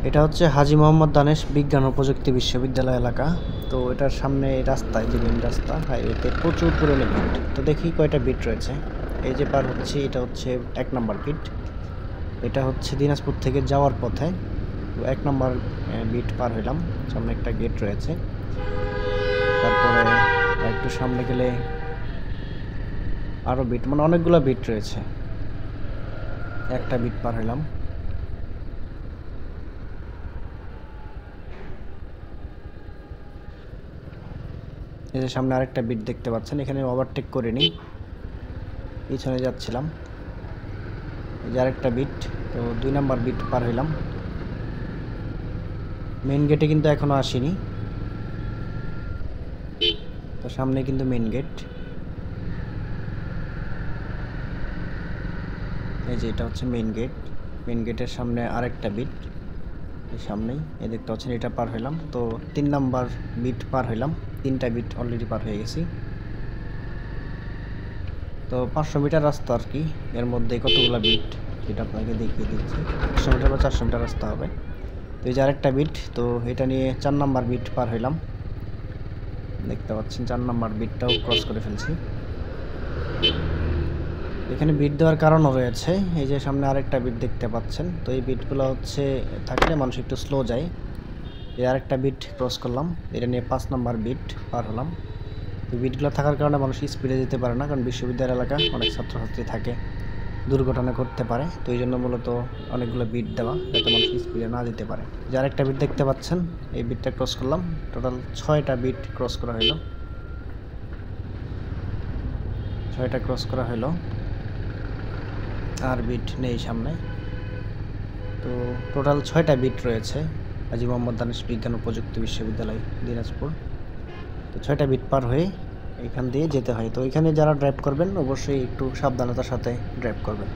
এটা হচ্ছে হাজী মোহাম্মদ দানেশ বিজ্ঞান ও প্রযুক্তি বিশ্ববিদ্যালয় এলাকা। তো এটার সামনে রাস্তায় যে মেন রাস্তা হাইওয়েতে প্রচুর পরিমাণে ভিড়। তো দেখি কয়টা বিট রয়েছে। এই যে পার হচ্ছে, এটা হচ্ছে 1 নম্বর বিট। এটা হচ্ছে দিনাজপুর থেকে যাওয়ার পথে। তো 1 নম্বর বিট পার হইলাম। সামনে একটা গেট রয়েছে। তারপরে একটু সামনে গেলে আরও বিট, মানে অনেকগুলো বিট রয়েছে। একটা বিট পার হইলাম। এই যে সামনে আরেকটা বিট দেখতে পাচ্ছেন, এখানে ওভারটেক করিনি, পিছনে যাচ্ছিলাম। এই যে আরেকটা বিট, তো 2 নম্বর বিট পার হইলাম। মেন গেটে কিন্তু এখনো আসিনি, তো সামনে কিন্তু মেন গেট। এই যে এটা হচ্ছে মেন গেট। মেন গেটের সামনে আরেকটা বিট, এই সামনেই এই দেখতে পাচ্ছেন, এটা পার হইলাম। তো 3 নম্বর বিট পার হইলাম। 3টা বিট অলরেডি পার হয়ে গেছি। তো 500 মিটার রাস্তা আর কি, এর মধ্যে কতগুলো বিট সেটা আপনাকে দেখিয়ে দিচ্ছি। 500 মিটার বা 400 মিটার রাস্তা হবে। তো এই যে আরেকটা বিট, তো এটা নিয়ে 4 নম্বর বিট পার হইলাম। দেখতে পাচ্ছেন 4 নম্বর বিটটাও ক্রস করে ফেলছি। এখানে বিট দেওয়ার কারণও রয়েছে। এই যে সামনে আরেকটা বিট দেখতে পাচ্ছেন, তো এই বিটগুলো হচ্ছে থাকলে মানুষ একটু স্লো যায়। এই আরেকটা বিট ক্রস করলাম, এটা নিয়ে 5 নম্বর বিট পার হলাম। তো বিটগুলো থাকার কারণে মানুষ স্পিডে যেতে পারে না, কারণ বিশ্ববিদ্যালয় এলাকা অনেক ছাত্রছাত্রী থাকে, দুর্ঘটনা ঘটতে পারে। তো এই জন্য মূলত অনেকগুলো বিট দেওয়া, যাতে মানুষ স্পিডে না যেতে পারে। যে আরেকটা বিট দেখতে পাচ্ছেন, এই বিটটা ক্রস করলাম। টোটাল 6টা বিট ক্রস করা হলো। 6টা ক্রস করা হলো, আর বিট নেই সামনে। তো টোটাল 6টা বিট রয়েছে হাজী মোহাম্মদ দানেশ বিজ্ঞান ও প্রযুক্তি বিশ্ববিদ্যালয় দিনাজপুর। তো 6টা বিট পার হয়ে এখান দিয়ে যেতে হয়। তো এখানে যারা ড্রাইভ করবেন অবশ্যই একটু সাবধানতার সাথে ড্রাইভ করবেন।